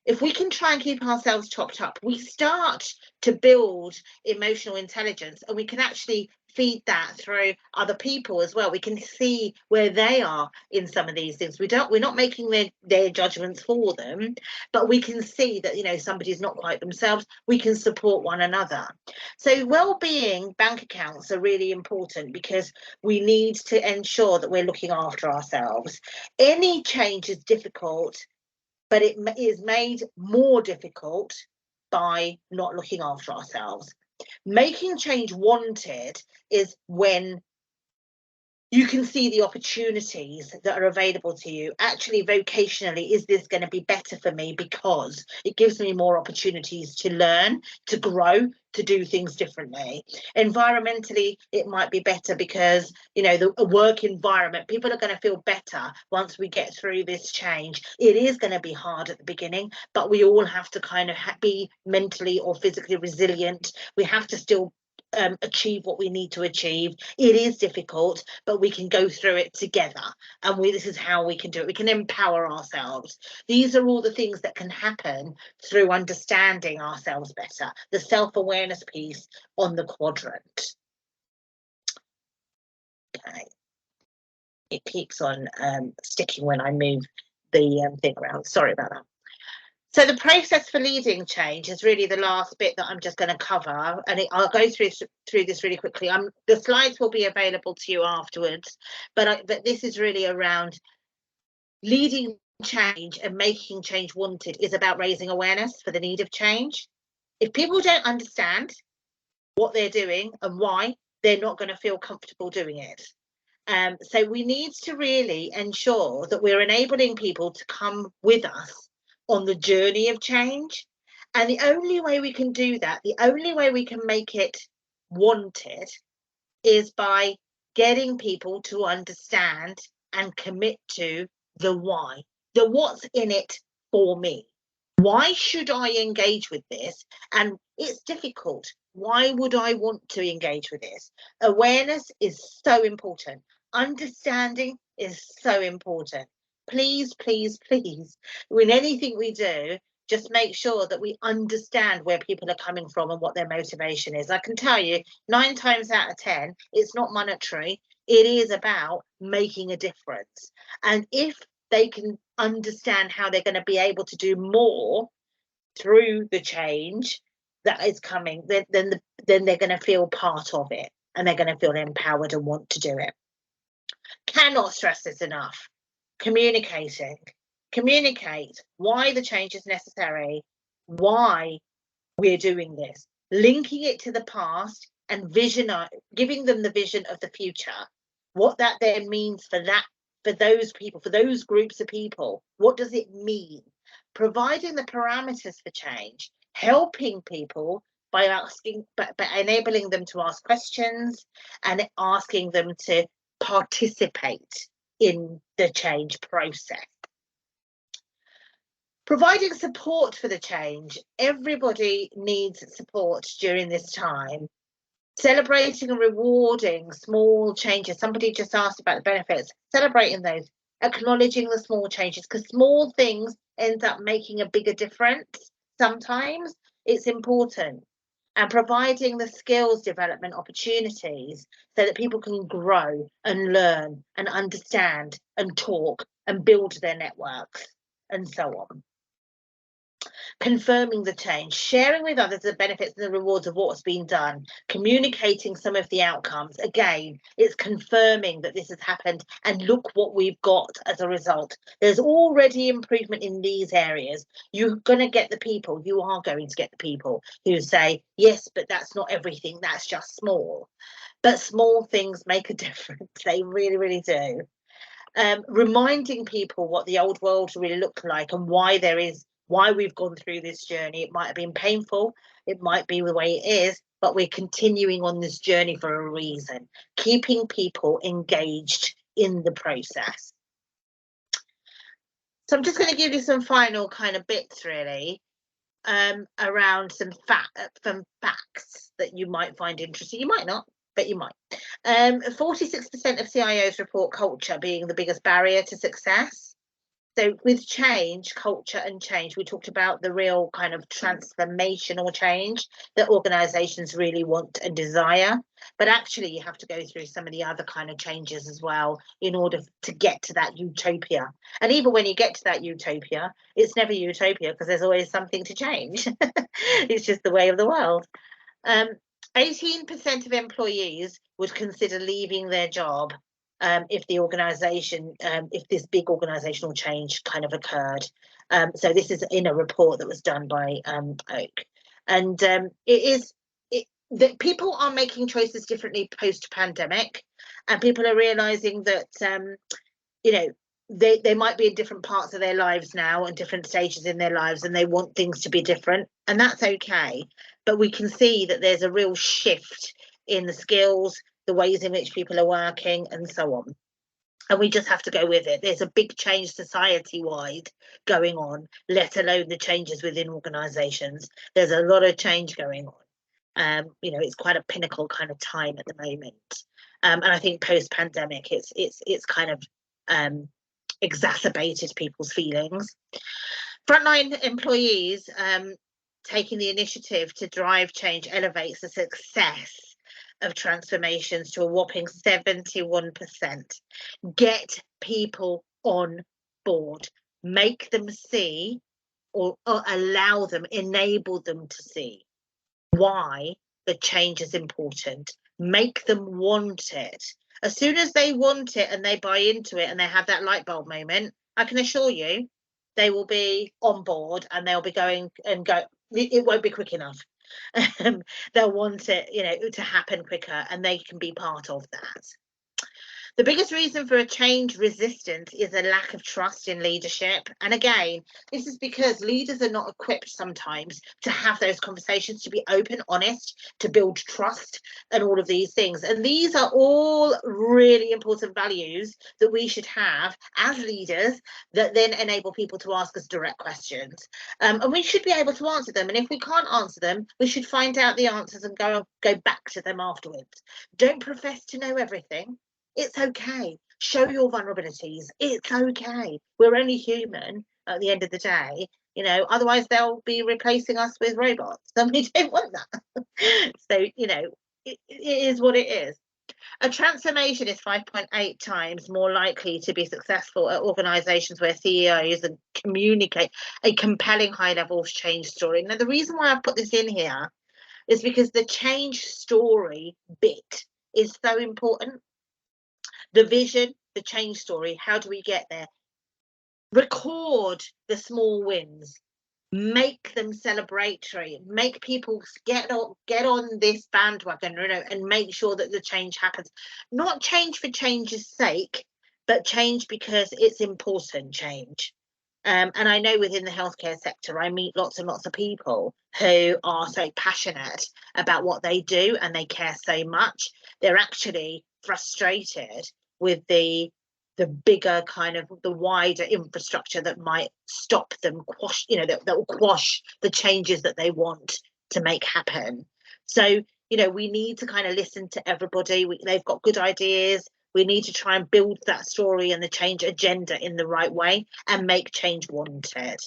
if we can try and keep ourselves topped up, we start to build emotional intelligence, and we can actually feed that through other people as well. We can see where they are in some of these things. We're not making their judgments for them, but we can see that, you know, somebody's not quite themselves. We can support one another. So well-being bank accounts are really important, because we need to ensure that we're looking after ourselves. Any change is difficult, but it is made more difficult by not looking after ourselves. Making change wanted is when you can see the opportunities that are available to you. Actually, vocationally, is this going to be better for me, because it gives me more opportunities to learn, to grow, to do things differently. Environmentally, it might be better because, you know, the work environment, people are going to feel better once we get through this change. It is going to be hard at the beginning, but we all have to kind of be mentally or physically resilient. We have to still achieve what we need to achieve. It is difficult, but we can go through it together, and this is how we can do it. We can empower ourselves. These are all the things that can happen through understanding ourselves better, the self-awareness piece on the quadrant. Okay, it keeps on sticking when I move the thing around. Sorry about that. So the process for leading change is really the last bit that I'm just going to cover, and I'll go through this really quickly. The slides will be available to you afterwards, but this is really around leading change, and making change wanted is about raising awareness for the need of change. If people don't understand what they're doing and why, they're not going to feel comfortable doing it. So we need to really ensure that we're enabling people to come with us on the journey of change. And the only way we can do that, the only way we can make it wanted, is by getting people to understand and commit to the why, the what's in it for me. Why should I engage with this? And it's difficult. Why would I want to engage with this? Awareness is so important. Understanding is so important. Please, please, please, in anything we do, just make sure that we understand where people are coming from and what their motivation is. I can tell you 9 times out of 10, it's not monetary. It is about making a difference. And if they can understand how they're going to be able to do more through the change that is coming, then they're going to feel part of it, and they're going to feel empowered and want to do it. Cannot stress this enough. Communicating. Communicate why the change is necessary, why we're doing this, linking it to the past, and giving them the vision of the future, what that then means for those people, for those groups of people. What does it mean? Providing the parameters for change, helping people by enabling them to ask questions and asking them to participate in the change process. Providing support for the change. Everybody needs support during this time. Celebrating and rewarding small changes. Somebody just asked about the benefits. Celebrating those, acknowledging the small changes, because small things end up making a bigger difference. Sometimes it's important. And providing the skills development opportunities so that people can grow and learn and understand and talk and build their networks and so on. Confirming the change, sharing with others the benefits and the rewards of what's been done, communicating some of the outcomes. Again, it's confirming that this has happened, and look what we've got as a result. There's already improvement in these areas. You're going to get the people, you are going to get the people who say, yes, but that's not everything, that's just small. But small things make a difference. They really, really do. Reminding people what the old world really looked like and why we've gone through this journey. It might have been painful, it might be the way it is, but we're continuing on this journey for a reason. Keeping people engaged in the process. So I'm just going to give you some final kind of bits really around some facts that you might find interesting. You might not. but you might. 46% of CIOs report culture being the biggest barrier to success. So with change, culture and change, we talked about the real kind of transformational change that organisations really want and desire. But actually, you have to go through some of the other kind of changes as well in order to get to that utopia. And even when you get to that utopia, it's never utopia because there's always something to change. It's just the way of the world. 18% of employees would consider leaving their job if the organisation, if this big organisational change kind of occurred. So this is in a report that was done by Oak, and that people are making choices differently post-pandemic, and people are realising that you know, they might be in different parts of their lives now and different stages in their lives, and they want things to be different, and that's okay. But we can see that there's a real shift in the skills, the ways in which people are working, and so on. And we just have to go with it. There's a big change society-wide going on, let alone the changes within organisations. There's a lot of change going on. You know, it's quite a pinnacle kind of time at the moment. And I think post-pandemic, it's kind of exacerbated people's feelings. Frontline employees taking the initiative to drive change elevates the success of transformations to a whopping 71%. Get people on board, make them see, or allow them, enable them to see why the change is important. Make them want it. As soon as they want it and they buy into it and they have that light bulb moment, I can assure you they will be on board and they'll be going and go. It won't be quick enough. They'll want it, you know, to happen quicker, and they can be part of that. The biggest reason for a change resistance is a lack of trust in leadership. And again, this is because leaders are not equipped sometimes to have those conversations, to be open, honest, to build trust and all of these things. And these are all really important values that we should have as leaders that then enable people to ask us direct questions. And we should be able to answer them. And if we can't answer them, we should find out the answers and go back to them afterwards. Don't profess to know everything. It's okay. Show your vulnerabilities. It's okay. We're only human at the end of the day, you know, otherwise they'll be replacing us with robots, and we don't want that. So, you know, it is what it is. A transformation is 5.8 times more likely to be successful at organisations where CEOs communicate a compelling high-level change story. Now, the reason why I've put this in here is because the change story bit is so important. The vision, the change story, how do we get there? Record the small wins, make them celebratory, make people get on this bandwagon, you know, and make sure that the change happens. Not change for change's sake, but change because it's important change. And I know within the healthcare sector, I meet lots and lots of people who are so passionate about what they do and they care so much. They're actually frustrated with the bigger kind of the wider infrastructure that might stop them, quash, you know, that will quash the changes that they want to make happen. So, you know, we need to kind of listen to everybody. They've got good ideas. We need to try and build that story and the change agenda in the right way and make change wanted.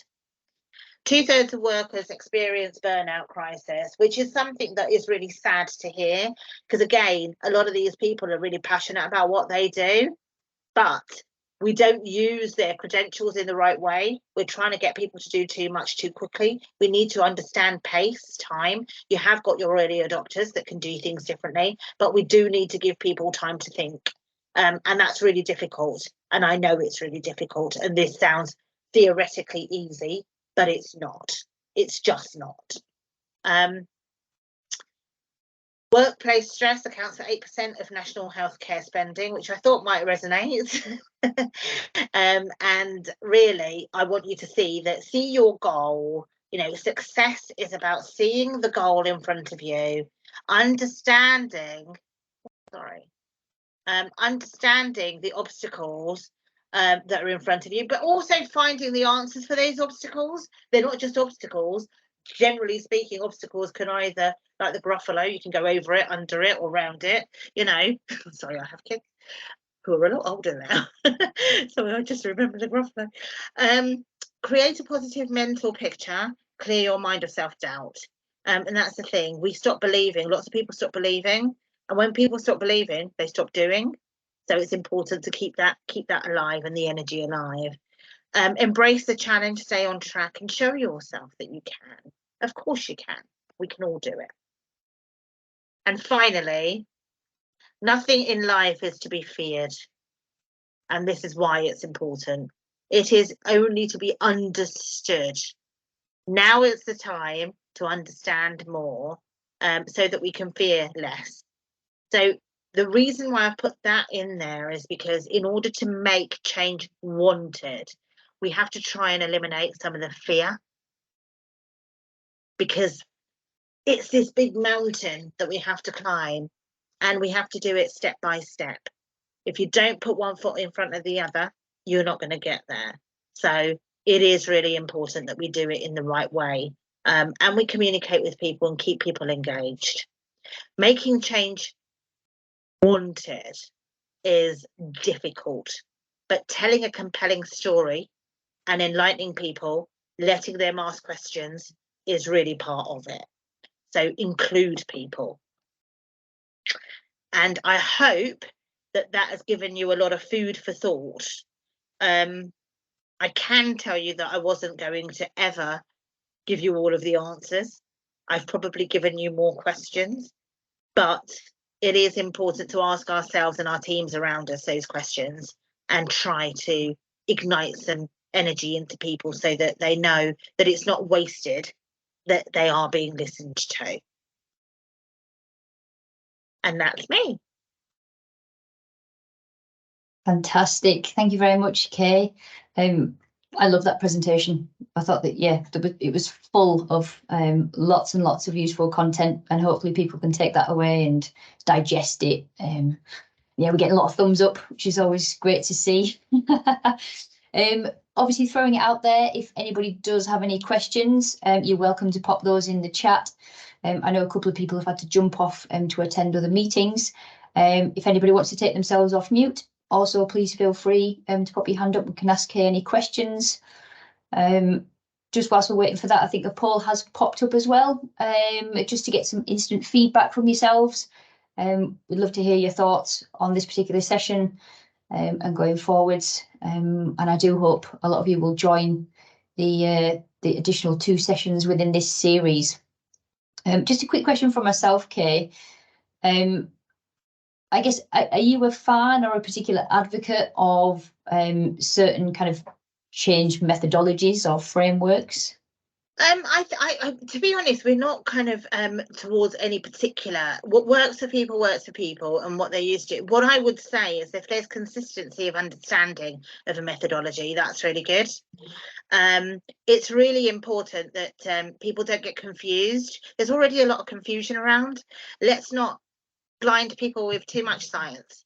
2/3 of workers experience burnout crisis, which is something that is really sad to hear, because again, a lot of these people are really passionate about what they do, but we don't use their credentials in the right way. We're trying to get people to do too much too quickly. We need to understand pace, time. You have got your early adopters that can do things differently, but we do need to give people time to think. And that's really difficult. And I know it's really difficult. And this sounds theoretically easy, but it's not. It's just not. Workplace stress accounts for 8% of national healthcare spending, which I thought might resonate. And really, I want you to see your goal. You know, success is about seeing the goal in front of you, understanding the obstacles that are in front of you, but also finding the answers for those obstacles. They're not just obstacles, generally speaking, obstacles can either, like the Gruffalo, you can go over it, under it, or round it, you know. Sorry, I have kids who are a lot older now. So I just remember the Gruffalo. Create a positive mental picture, clear your mind of self-doubt. And that's the thing, we stop believing, lots of people stop believing. And when people stop believing, they stop doing. So it's important to keep that alive and the energy alive. Embrace the challenge, stay on track, and show yourself that you can. Of course you can. We can all do it. And finally, nothing in life is to be feared. And this is why it's important. It is only to be understood. Now is the time to understand more, so that we can fear less. So the reason why I put that in there is because in order to make change wanted, we have to try and eliminate some of the fear, because it's this big mountain that we have to climb, and we have to do it step by step. If you don't put one foot in front of the other, you're not going to get there. So it is really important that we do it in the right way, and we communicate with people and keep people engaged. Making change wanted is difficult, but telling a compelling story and enlightening people, letting them ask questions, is really part of it. So include people. And I hope that that has given you a lot of food for thought. I can tell you that I wasn't going to ever give you all of the answers. I've probably given you more questions, but it is important to ask ourselves and our teams around us those questions and try to ignite some energy into people so that they know that it's not wasted, that they are being listened to. And that's me. Fantastic. Thank you very much, Kay. I love that presentation. I thought that, yeah, it was full of lots and lots of useful content, and hopefully people can take that away and digest it. Yeah, we get a lot of thumbs up, which is always great to see. Obviously throwing it out there, if anybody does have any questions, you're welcome to pop those in the chat. I know a couple of people have had to jump off to attend other meetings. If anybody wants to take themselves off mute, also please feel free to pop your hand up. We can ask Kay any questions. Just whilst we're waiting for that, I think a poll has popped up as well, just to get some instant feedback from yourselves. We'd love to hear your thoughts on this particular session and going forwards. And I do hope a lot of you will join the additional 2 sessions within this series. Just a quick question from myself, Kay. I guess, are you a fan or a particular advocate of certain kind of change methodologies or frameworks? I to be honest, we're not kind of towards any particular. What works for people, and what they're used to. What I would say is, if there's consistency of understanding of a methodology, that's really good. It's really important that people don't get confused. There's already a lot of confusion around. Let's not blind people with too much science.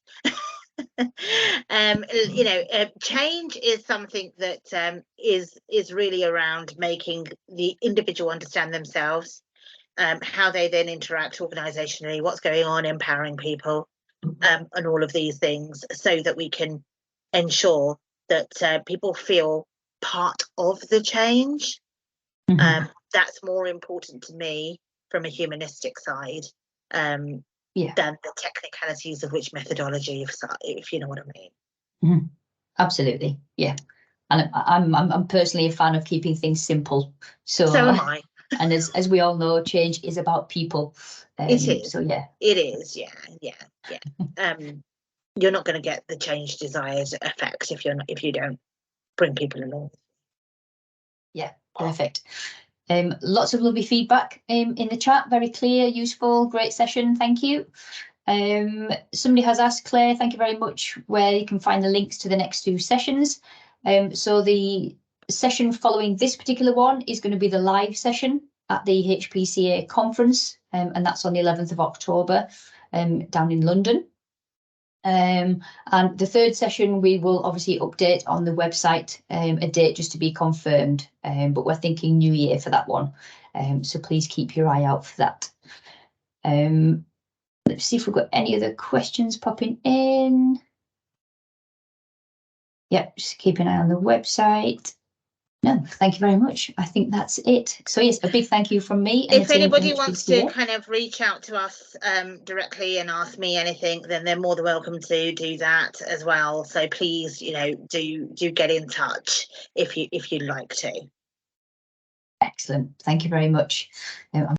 You know, change is something that is really around making the individual understand themselves, how they then interact organisationally, what's going on, empowering people, and all of these things, so that we can ensure that people feel part of the change. That's more important to me from a humanistic side. Yeah. Than the technicalities of which methodology, if you know what I mean. Absolutely, yeah. And I'm personally a fan of keeping things simple. So am I. And as we all know, change is about people. It is. So yeah. It is. Yeah. You're not going to get the change desired effect if you don't bring people along. Yeah, perfect. Lots of lovely feedback in the chat. Very clear, useful, great session. Thank you. Somebody has asked, Claire, thank you very much, where you can find the links to the next 2 sessions. So the session following this particular one is going to be the live session at the HPCA conference, and that's on the 11th of October down in London. And the 3rd session, we will obviously update on the website a date just to be confirmed, but we're thinking New Year for that one. So please keep your eye out for that. Let's see if we've got any other questions popping in. Yep, just keep an eye on the website. No, thank you very much. I think that's it. So yes, a big thank you from me. And if anybody wants to kind of reach out to us directly and ask me anything, then they're more than welcome to do that as well. So please, you know, do get in touch if you'd like to. Excellent. Thank you very much. I'm